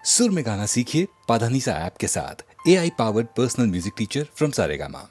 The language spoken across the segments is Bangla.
सुर में गाना सीखिए पाधानीसा ऐप के साथ। AI powered personal music teacher from Saregama.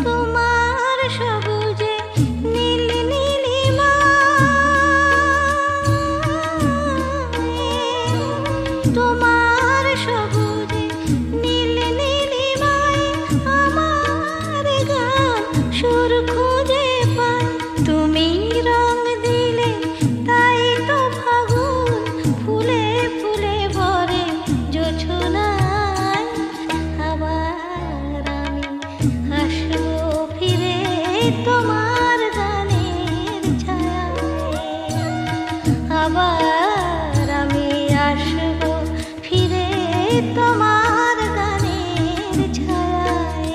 তোমার সবুজে তোমার গানের ছায়ায় আবার আমি আসবো ফিরে তোমার গানের ছায়ায়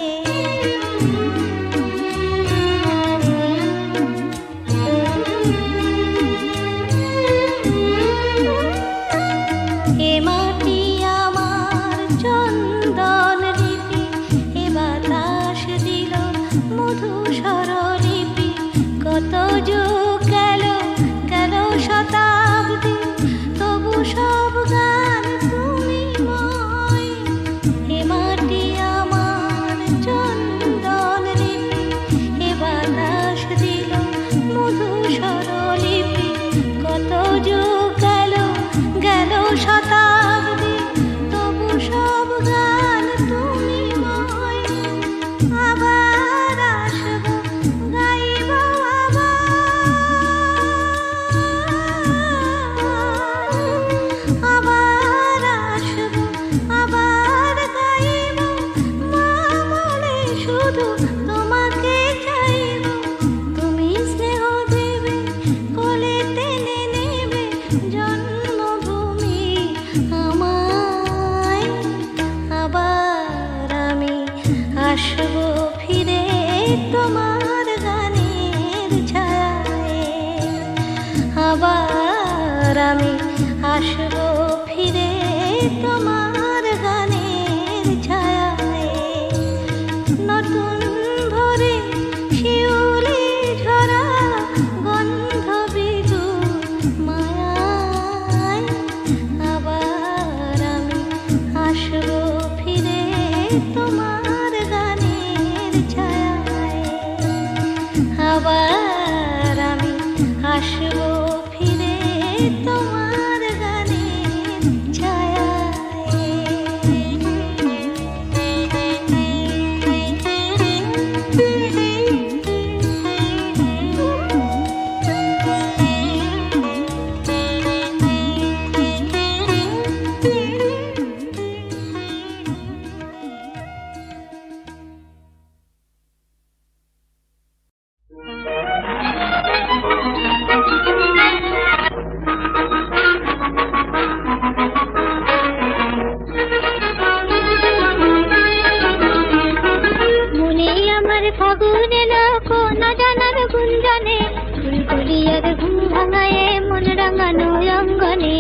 এ মাটি আমার চন্দন লিপি এ বাতাস দিল মধু স্বরলিপি কত যুগ গেল গেল শতাব্দী তবু সব গান তুমি ময় এ মাটি আমার চন্দন লিপি এ বাতাস দিল মধু স্বরলিপি কত যুগ গেল গেল শতাব্দী তবু সব গান তুমি ময় আবার আসবো গাইব আবার আসবো আবার গাইব মা বলে শুধু তোমাকে চাইব তুমি স্নেহ দেবে কোলে টেনে নেবে জন্মভূমি আমায় আবার আমি আসবো ফিরে তোমার গানের ছায়ায় আবার আমি আসবো ফিরে তোমার গানের ছায়ায় নতুন ভোরে শিউলি ঝরা গন্ধ বিদু মায়ায় আবার আমি আসবো ফিরে তোমার গানের ছায়ায় আবার আমি আসবো ফিরে তোমার গানের মনে আমার ফাগুন এলো কোন জানার গুঞ্জনে ফুলকলিয়ার ঘুম ভাঙায়ে মন রাঙানো অঙ্গনে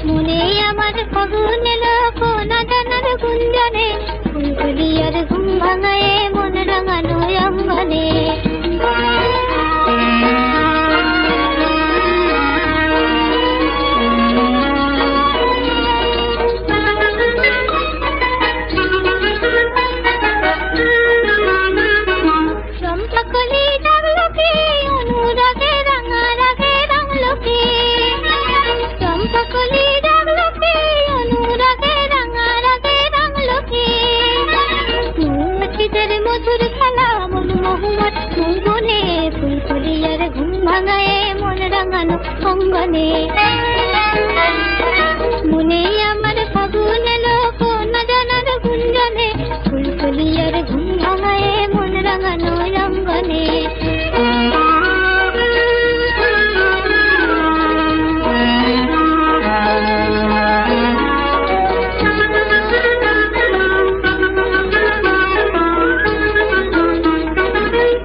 মনে আমার ফাগুন এলো কোন জানার গুঞ্জনে ফুলকলিয়ার ঘুম ভাঙায়ে মন রাঙানো অঙ্গনে চম্পাকলি ডাকলো কে অনুরাগে রাঙা রাগে রাঙলো কে চম্পাকলি ডাকলো কে অনুরাগে রাঙা রাগে রাঙলো কে মৌমাছিদের মধুর খেলা মন মোহমত মঙ্গনে ফুলকলিয়ার ঘুম ভাঙায়ে মন রাঙানো অঙ্গনে মনে আমার ফাগুন এলো কোন জানার গুঞ্জনে ফুলকলিয়ার ঘুম ভাঙায়ে মন রাঙানো অঙ্গনে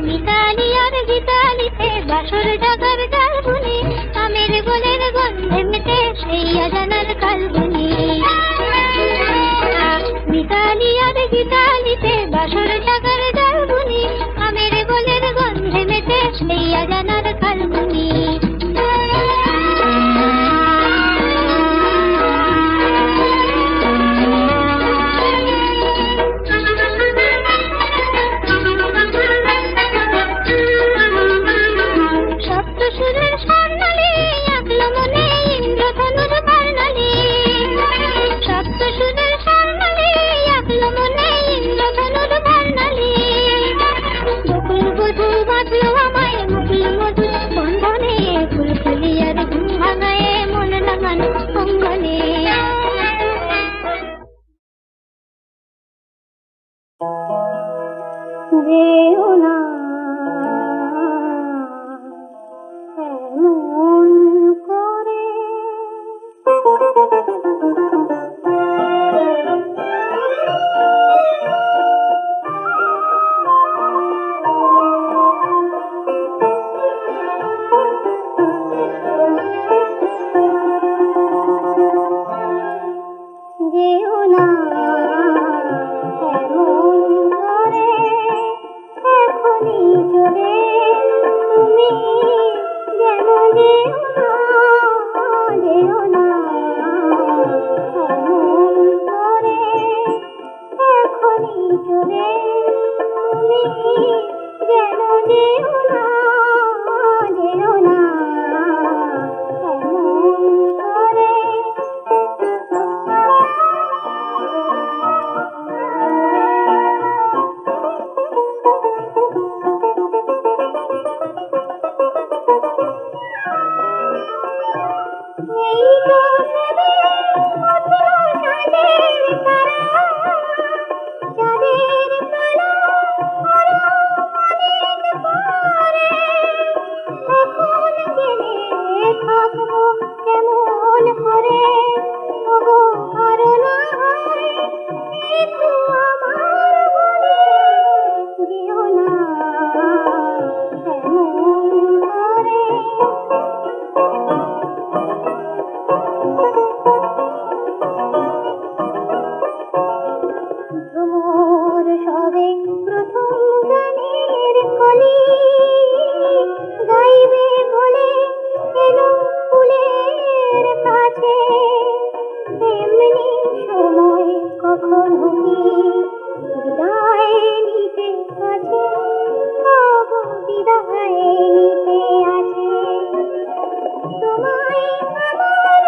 মিতালি আর গীতালিতে বাসর জাগার ডালগুনি আমের গোলের গন্ধে মেতে সেই জানার কালগুনি মিতালি আর গীতালিতে বাসর জাগার ডালগুনি আমের গোলের গন্ধে মেতে সেই জানার কালগুনি সপ্তসুরের স্বর্ণালী আঁকলো মনে ইন্দ্রধনুর বর্ণালী যেও না এমন করে। যেও না এমন করে, এখনই চলে তুমি যেন। যেও না, যেও না এমন করে, এখনই চলে তুমি যেন। যেও না, যেও না এমন করে। এই তো নেবে কঠিন সাজের তারা, চাঁদের তলা আরো অনেক পরে। এখন জেনে থাকবো কেমন করে, ওগো আরো না হয় একটু আমার বলে। যেও না এমন করে। ভ্রমর সবে প্রথম গানের কলি, গাইবে বলে এলো ফুলের কাছে। এমনি সময় কখনো কি বিদায় নিতে আছে, ওগো বিদায় নিতে আছে। তোমায় আমার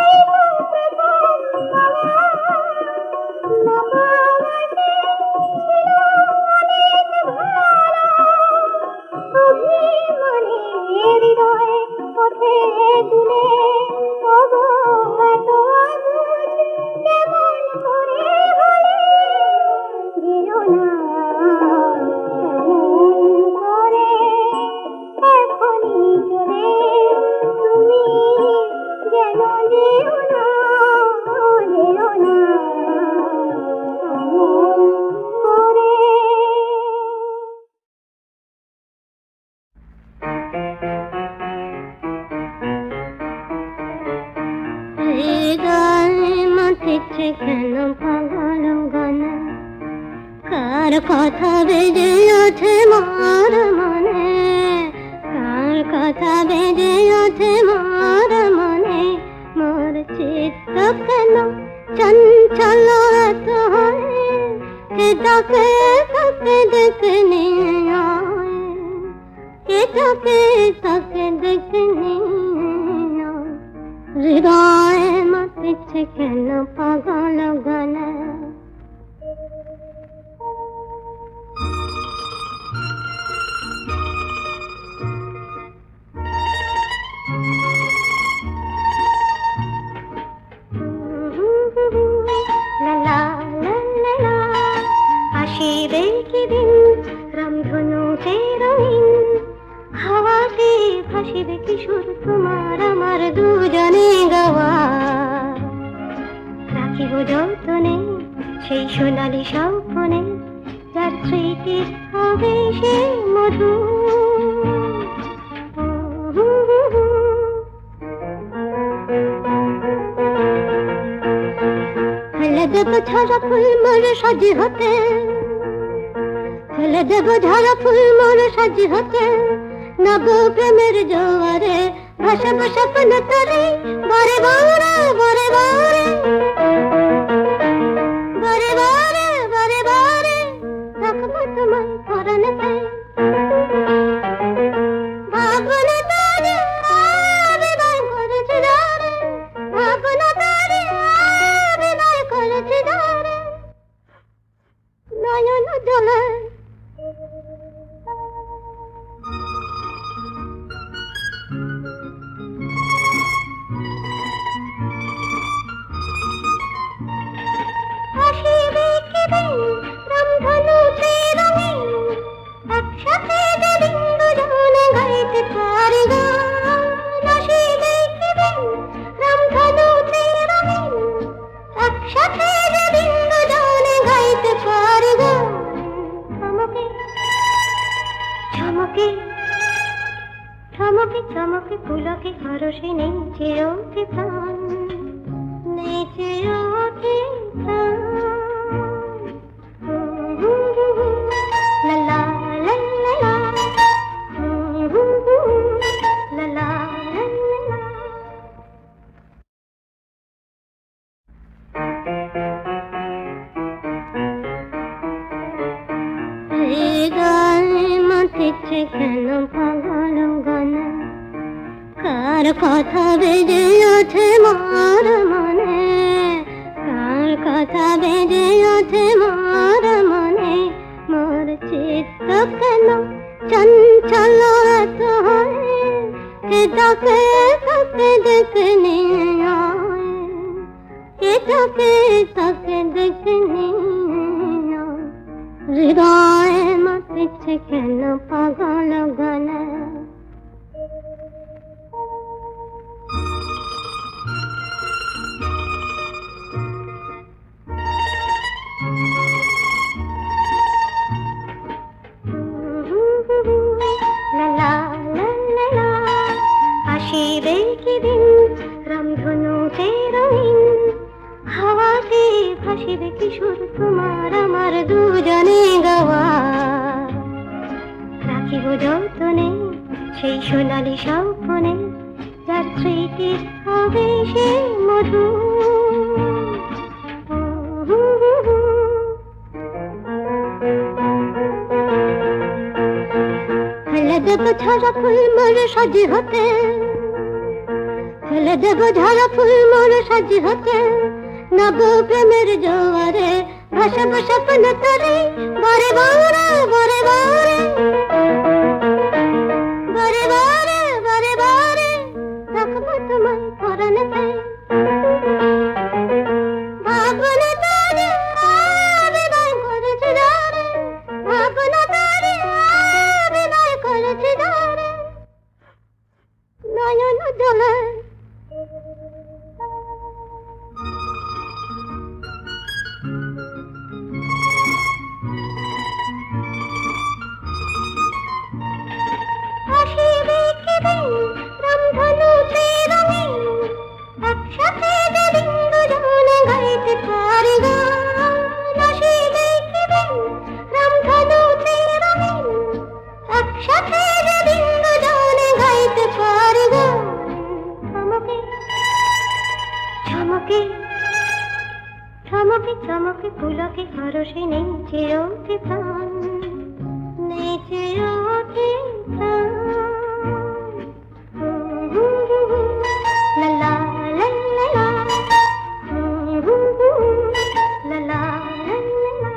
এই তো প্রথম পাওয়া, না পাওয়াতে ছিল অনেক ভালো। অভিমানে হৃদয় ওঠে দুলে, ওগো এত অবুঝ কেমন করে হলে। যেও না এমন করে, এখনই চলে তুমি যেন। যেও না, যেও না এমন করে। হৃদয় মাতিছে কেন পাগল গানে, কার কথা বেজে ওঠে মোর মনে, কার কথা বেজে ওঠে মোর মনে। মোর চিত্ত কেন চঞ্চল এত হয়, এটাকে তাকে দেখে নিয়ে আয়, এটাকে তাকে দেখে নিয়ে আয়। হৃদয় মাতিছে কেন পাগল গানে। লা লা লা লা, আসিবে কি দিন রামধনু রঙিন, হাওয়াতে ভাসিবে কি সুর তোমার আমার দুজনে গাওয়া। রাখিব যতনে সেই সোনালি স্বপ্নে, যার স্মৃতি হবে সে মধু। ফেলে দেব ঝরা ফুল মোর সাজি হতে, ফেলে দেব ঝরা ফুল মোর সাজি হতে। নব প্রেমের জোয়ারে ভাসাব স্বপ্ন তরে, বারে বারে বারে বারে বারে বারে বারে বারে রাখবো তোমায় পরাণেতে। ভাবনা তারে বিদায় করেছে যারে, ভাবনা তারে বিদায় করেছে যারে। নয়ন জলে আসিবে কি দিন রামধনু রঙিন, চমকে চমকে চমকে পুলকে হরসে নেচে ওঠে প্রাণ, নেচে ওঠে প্রাণ। লা লা লা লা লা, লা লা লা লা। হৃদয় মাতিছে কেন পাগল গানে, কার কথা বেজে ওঠে মোর মনে, কার কথা বেজে ওঠে মোর মনে। মোর চিত্ত কেন চঞ্চল এত হয়, কে ডাকে তাকে ডেকে নিয়ে আয়, কে ডাকে তাকে ডেকে নিয়ে আয়। হৃদয় মাতিছে কেন পাগল গানে। লা লা লা লা লা, আসিবে কি দিন রামধনুতে রঙিন, হাওয়াতে ভাসিবে কিশোর তোমার আমার দুজনে গাওয়া। রাখিব যতনে সেই সোনালি স্বপ্নে, যার স্মৃতির হবে সে মধু। ফেলে দেব ঝরা ফুল মোর সাজি হতে, ফেলে দেব ঝরা ফুল মোর সাজি হতে, নব প্রেমের জোয়ারে ভাসাব স্বপ্ন তরে। বারে বারে বারে বারে বারে বারে বারে বারে রাখবো তোমায় পরাণেতে। ভাবনা তারে বিনয় করেছে যারে, ভাবনা তারে বিনয় করেছে যারে, নয়ন জলে। আসিবে কি দিন রামধনুতে রঙিন, একসাথে যেদিন দুজনে গাইতে পারি গান। আসিবে কি দিন রামধনুতে রঙিন, একসাথে যেদিন দুজনে গাইতে পারি গান। চমকে চমকে চমকে চমকে পুলকে হরসে নেচে ওঠে প্রাণ, নেচে ওঠে প্রাণ। লা লা লা লা লা, লা লা লা লা।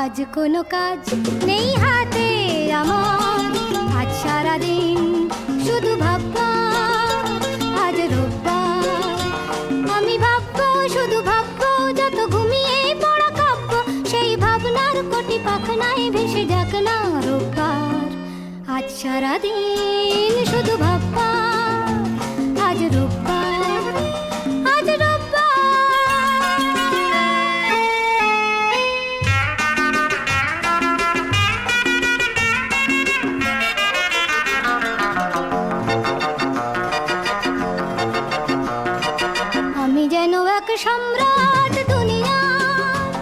আজ কোনো কাজ নেই হাতে আমার, আজ সারাদিন শুধু ভাববা। আজ রোববার, আমি ভাববো শুধু ভাববো, যত ঘুমিয়ে পড়া কাব্য সেই ভাবনার কোটি পাখনায় ভেসে যাক না রোববার। আজ সারাদিন শুধু ভাববা, আজ রোববার, আজ রোববার। আমি যেন এক সম্রাট দুনিয়ার,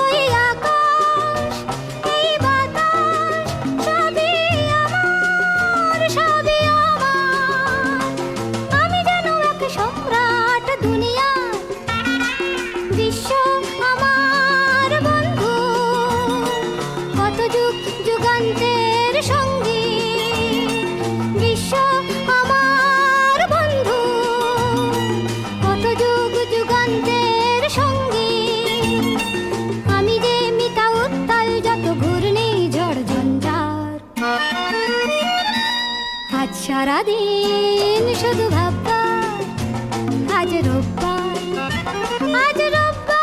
ওই আকাশ এই বাতাস সবই আমার, সবই আমার। আমি যেন এক সম্রাট দুনিয়ার, বিশ্ব আমার বন্ধু, কত যুগ যুগান্তের সঙ্গী। বিশ্ব আমার বন্ধু, কত যুগ যুগান্তের সঙ্গী। আমি যে মিতা উত্তাল যত ঘূর্ণি ঝড় ঝঞ্ঝার। আজ সারাদিন শুধু ভাববা, আজ রোববার, আজ রোববার।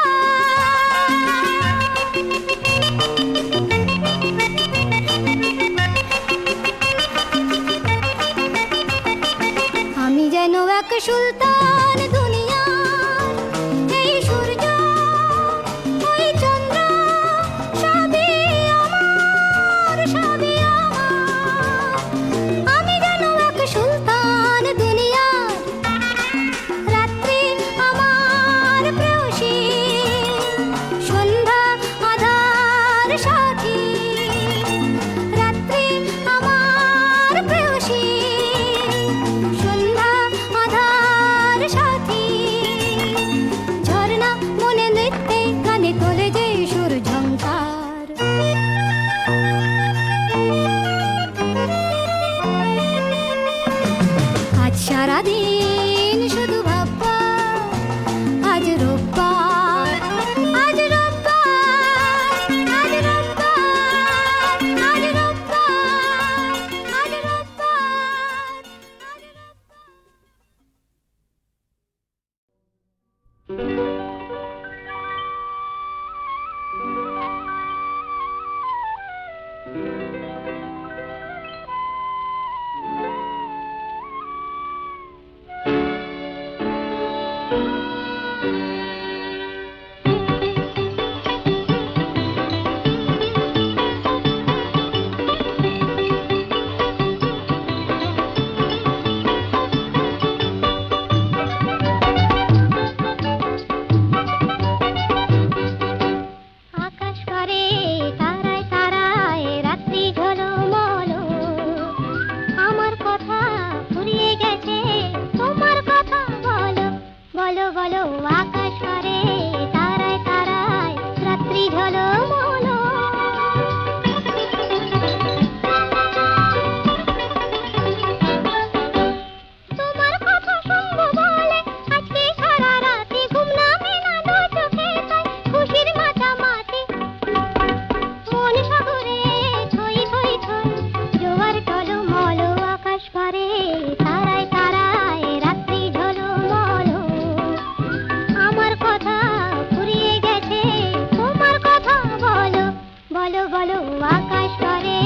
বলো বলো আকাশ করে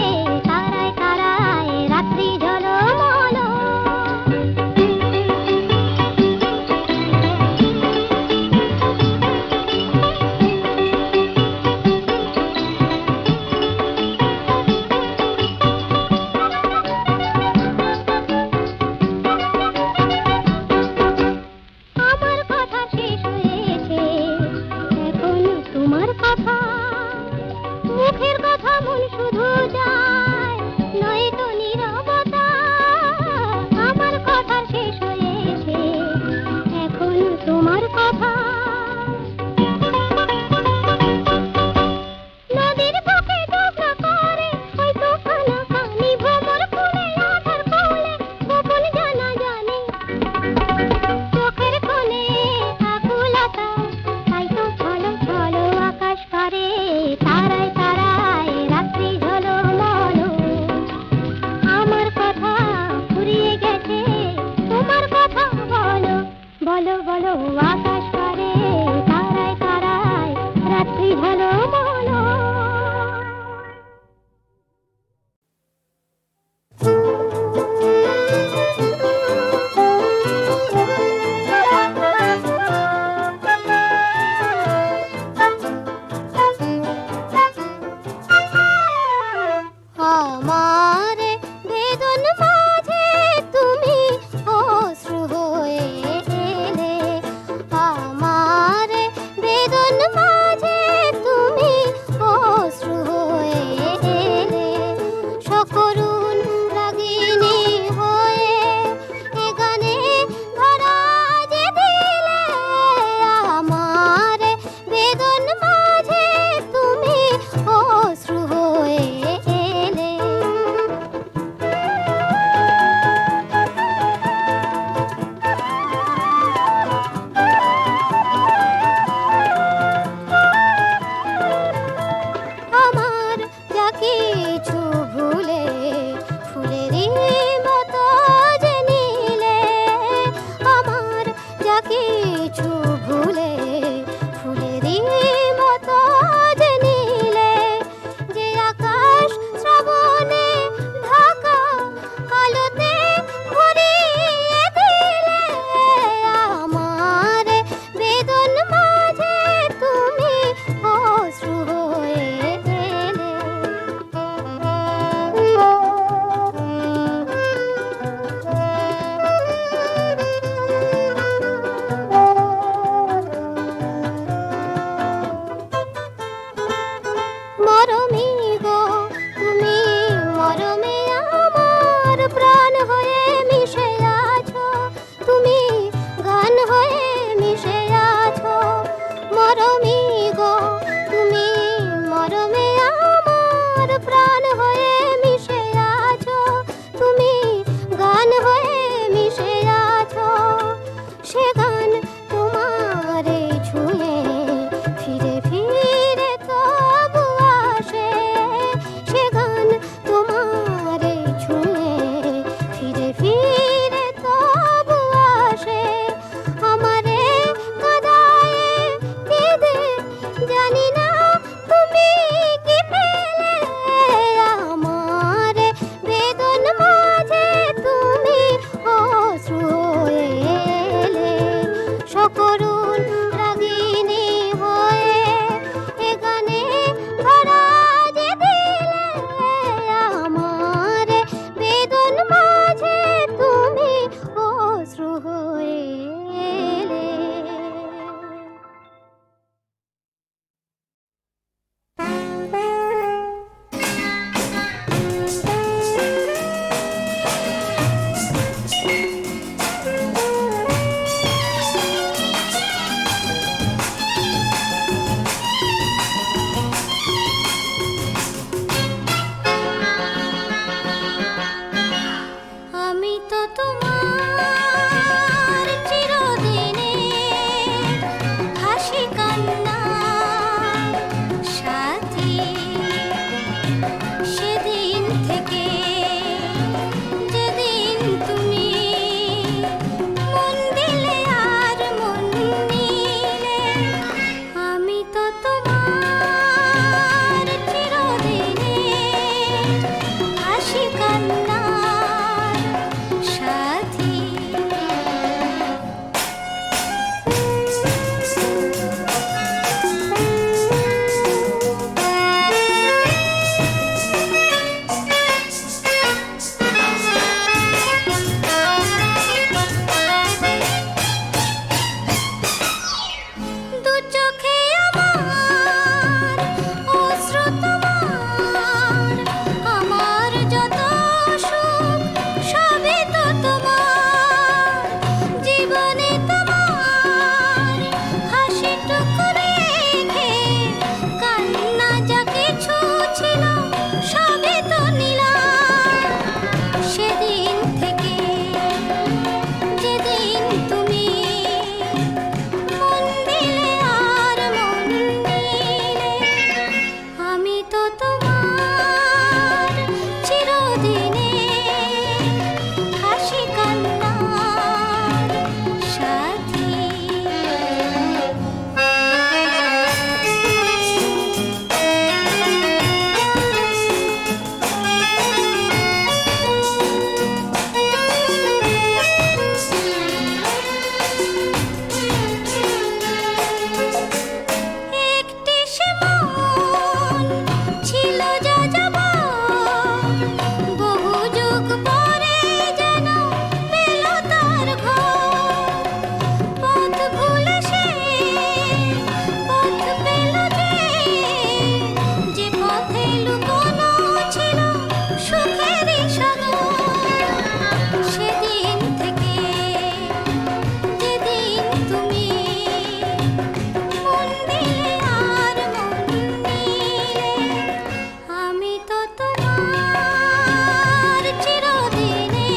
তারায় তারায় রাত্রি ঝলমল। আমার কথা শেষ হয়েছে, এখন তোমার কথা। মুখের কথা মন শুধু যায়, নয়তো নীরবতা। আমার কথা শেষ হয়েছে, এখন তোমার কথা। নদীর বুকে ডোবা করে হয়তো কানাকানি, ভ্রমর ফুলে আধার কোলে গোপন জানা জানে। চোখের কোণে আকুলতা, তাই তো ছলো ছলো আকাশ করে তারায় তারায় রাত্রি ঝলমল। আমার কথা ফুরিয়ে গেছে, তোমার কথা বলো বলো বলো আকাশ করে তারায় তারায় রাত্রি ঝলমল। আমার বেদন মাঝে তুমি অশ্রু হয়ে এলে। আমার বেদন মাঝে তুমি অশ্রু হয়ে এলে। সকরুণ রাগিনী হয়ে এ গানে ধরা যে দিলে। আমার বেদন মাঝে তুমি অশ্রু হয়ে এলে। আমার যা কিছু ভুলে ফুলেরই মতো যে নীলে। আমার যা কিছু ভুলে ফুলেরই মতো যে নীলে। যে আকাশ শ্রাবণে ঢাকা আলোতে ভরিয়ে দিলে। আমার বেদন মাঝে তুমি অশ্রু হয়ে এলে। মরমী গো তুমি মরমে আমার প্রাণ হয়ে মিশে আছো। তুমি গান হয়ে মিশে আছো। মরমী গো তুমি মরমে আমার প্রাণ হয়ে মিশে আছো। তুমি গান হয়ে মিশে আছো। সে গান তোমারে ছুঁয়ে ফিরে ফিরে তবু আসে। তো তোমার চিরদিনে হাসি কান্নার সাথী। একটি সে মন ছিল যাযাবর, বহু যুগ পরে যেন পেল তার ঘর। পথ ভুলে সে পথ পেল যে পথে লুকোনো ছিল সুখেরই সাগর। সেদিন থেকে যেদিন তুমি মন দিলে আর মন নিলে, আমি তো তোমার চিরদিনে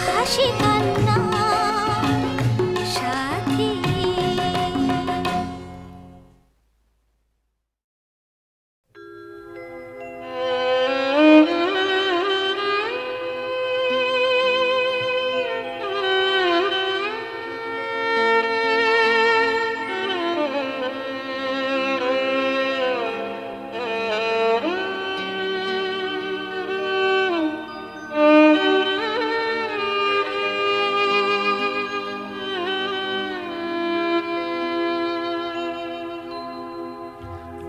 হাসি কান্নার সাথী।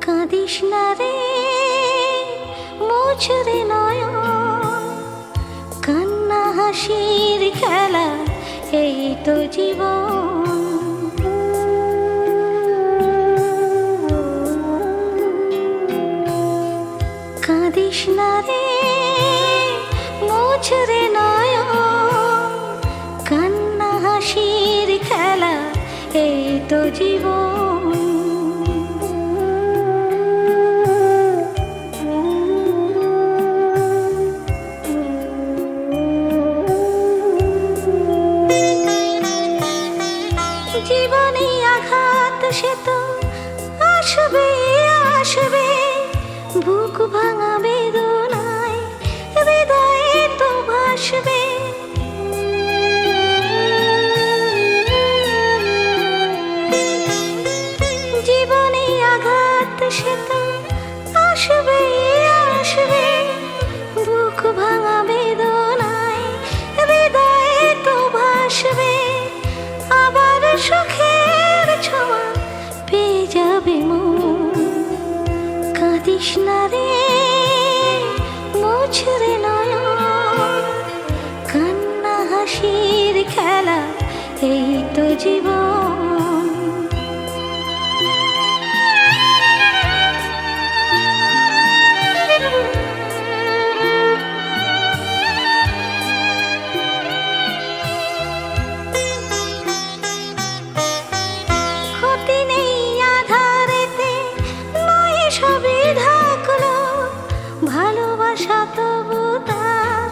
কাঁদিস না রে মোছরে নয়ন, কান্না হাসির খেলা এই তো জীবন। কাঁদিস না রে মোছরে নয়ন, কান্না হাসির খেলা এই তো জীবন। জীবনে আঘাত সে তো আসবে আসবে, বুক ভাঙা বেদনায় হৃদয়ে তো ভাসবে। জীবনে আঘাত সে তো আসবে আসবে, বুক ভাঙা বেদনায় হৃদয়ে তো ভাসবে। আবার সুখের ছোঁয়া পেয়ে যাবে মন। কাঁদিস না রে মোছরে নয়ন, কান্না হাসির খেলা এই তো জীবন। ক্ষতি নেই আধারেতে, নয় সবই ঢাকলো, ভালোবাসা তবু তার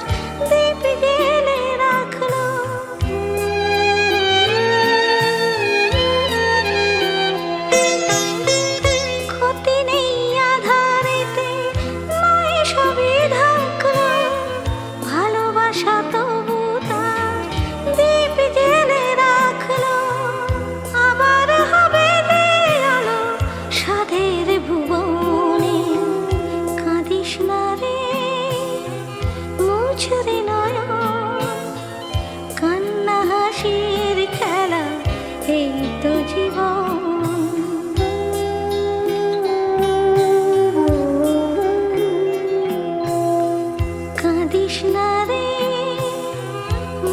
দীপ জেলে রাখলো। ক্ষতি নেই আধারেতে, নয় সবই ঢাকলো, ভালোবাসা তবু তার দীপ জেলে রাখলো। আবার হবে যে আলো সাধের ভুবনে, কাঁদিস না রে মোছরে নয়ন, কান্না হাসির খেলা এই তো জীবন। কাঁদিস না রে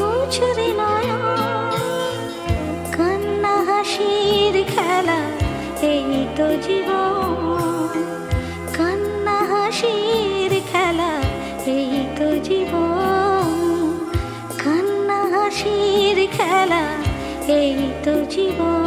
মোছরে নয়ন, কান্না হাসির খেলা এই তো জীবন। কান্না হাসির খেলা এই তো জীবন। কান্না হাসির খেলা এই তো জীবন।